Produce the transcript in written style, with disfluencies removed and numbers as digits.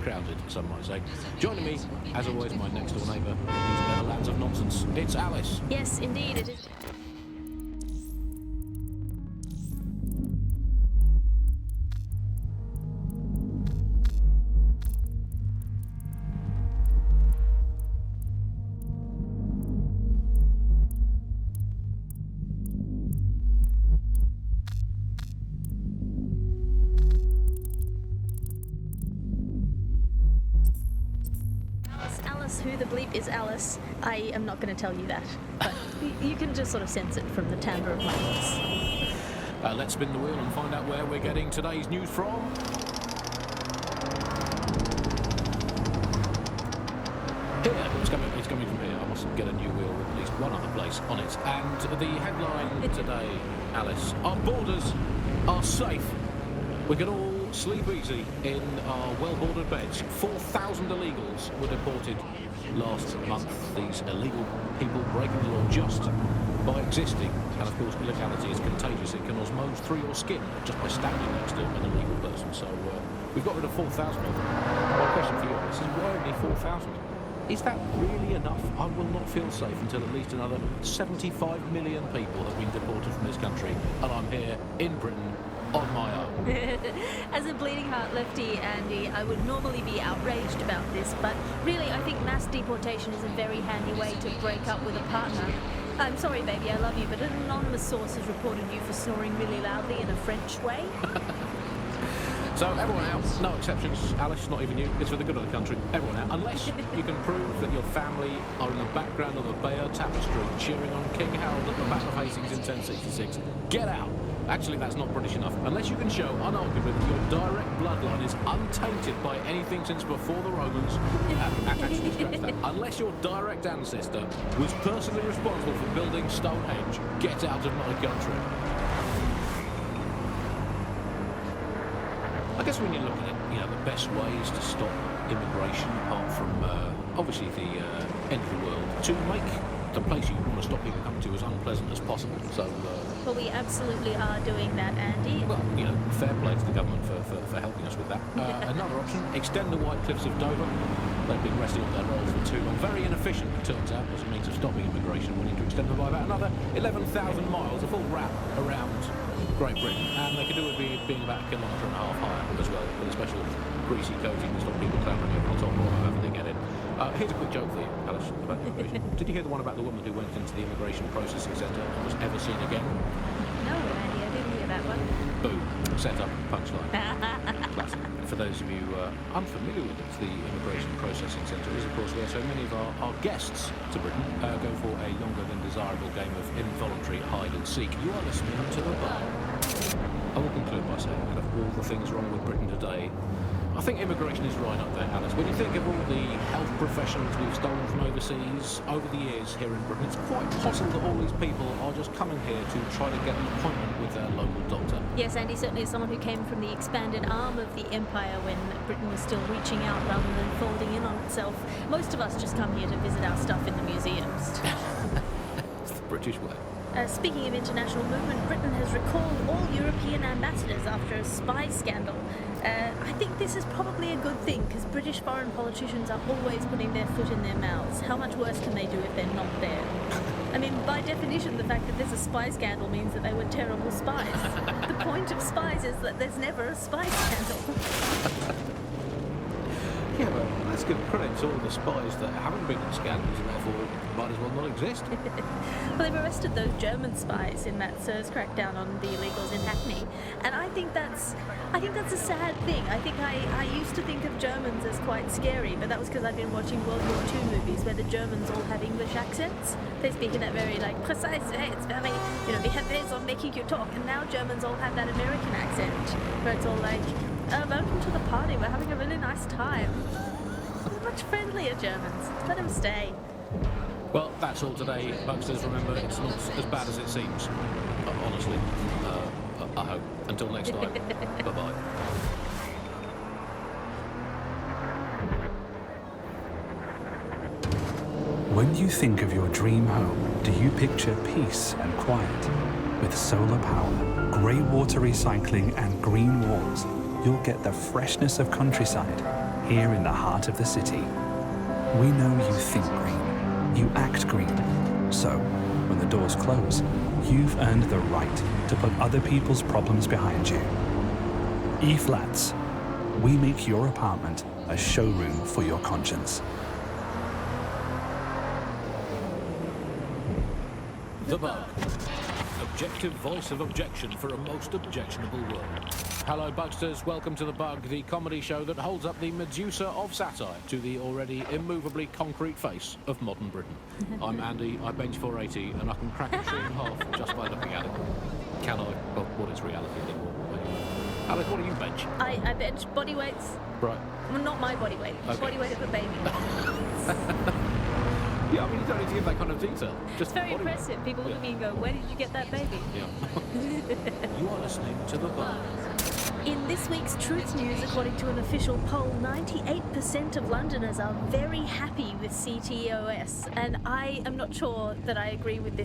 crowded, some might say. Joining me, as always, my next door neighbour in these meadowlands of nonsense. It's Alice. Yes, indeed, it is. Who the bleep is Alice? I am not going to tell you that, but you can just sort of sense it from the timbre of my voice. Let's spin the wheel and find out where we're getting today's news from. Here, it's coming from here. I must get a new wheel with at least one other place on it. And the headline today, Alice, our borders are safe. We can all sleep easy in our well-bordered beds. 4,000 illegals were deported last month. These illegal people breaking the law just by existing. And of course, illegality is contagious. It can osmose through your skin just by standing next to an illegal person. So we've got rid of 4,000 of them. My question for you, Alice, is why only 4,000? Is that really enough? I will not feel safe until at least another 75 million people have been deported from this country. And I'm here in Britain on my own. As a bleeding heart lefty, Andy, I would normally be outraged about this, but really I think mass deportation is a very handy way to break up with a partner. I'm sorry, baby, I love you, but an anonymous source has reported you for snoring really loudly in a French way. So everyone out, no exceptions, Alice, not even you, it's for the good of the country, everyone out, unless you can prove that your family are in the background of the Bayeux Tapestry cheering on King Harold at the Battle of Hastings in 1066. Get out! Actually, that's not British enough. Unless you can show, unarguably, that your direct bloodline is untainted by anything since before the Romans. Actually, scratch that. Unless your direct ancestor was personally responsible for building Stonehenge, get out of my country. I guess when you're looking at, the best ways to stop immigration, apart from obviously the end of the world, to make the place you want to stop people coming to as unpleasant as possible. So. Well, we absolutely are doing that, Andy. Well, fair play to the government for helping us with that. Another option: extend the White Cliffs of Dover. They've been resting on their roles for too long. Very inefficient, it turns out, as a means of stopping immigration. We need to extend them by about another 11,000 miles, a full wrap around Great Britain, and they could do it being about 1.5 kilometres higher as well, with a special greasy coating to stop people clambering over the top or however they get in. Here's a quick joke for you, Alice, about immigration. Did you hear the one about the woman who went into the immigration processing centre and was ever seen again? No, Andy, I didn't hear that one. Boom. Set up, punchline. Classic. For those of you unfamiliar with it, the immigration processing centre is, of course, where so many of our guests to Britain go for a longer than desirable game of involuntary hide and seek. You are listening to The Bar. I will conclude by saying that of all the things wrong with Britain today, I think immigration is right up there, Alice. When you think of all the health professionals we've stolen from overseas over the years here in Britain, it's quite possible that all these people are just coming here to try to get an appointment with their local doctor. Yes, Andy, certainly as someone who came from the expanded arm of the empire when Britain was still reaching out rather than folding in on itself, most of us just come here to visit our stuff in the museums. It's the British way. Speaking of international movement, Britain has recalled all European ambassadors after a spy scandal. I think this is probably a good thing, because British foreign politicians are always putting their foot in their mouths. How much worse can they do if they're not there? I mean, by definition, the fact that there's a spy scandal means that they were terrible spies. The point of spies is that there's never a spy scandal. Yeah, but let's give credit to all the spies that haven't been in scandals and therefore might as well not exist. Well, they've arrested those German spies in that SIRS crackdown on the illegals in Hackney, and I think that's a sad thing. I think I used to think of Germans as quite scary, but that was because I'd been watching World War II movies where the Germans all have English accents. They speak in that very precise way. It's very, we have ways of making you talk, and now Germans all have that American accent where it's all like, welcome to the party, we're having a really nice time. They're much friendlier Germans. Let them stay. Well, that's all today, Buxters. Remember, it's not as bad as it seems. Honestly. I hope. Until next time. Bye-bye. When you think of your dream home, do you picture peace and quiet? With solar power, grey water recycling and green walls, you'll get the freshness of countryside here in the heart of the city. We know you think green, you act green. So, when the doors close, you've earned the right to put other people's problems behind you. E-Flats. We make your apartment a showroom for your conscience. The Bug. Objective voice of objection for a most objectionable world. Hello, Bugsters. Welcome to The Bug, the comedy show that holds up the Medusa of satire to the already immovably concrete face of modern Britain. I'm Andy, I bench 480, and I can crack a tree in half just by looking at it. Can I? Well, what is reality anymore? Alice, what do you bench? I bench body weights. Right. Well, not my body weight. Okay. Body weight of a baby. Yeah, I mean, you don't need to give that kind of detail. Just It's very body weight. impressive. People look at me and go, where did you get that baby? Yeah. You are listening to The Bug. In this week's Truth News, according to an official poll, 98% of Londoners are very happy with CTOS, and I am not sure that I agree with this.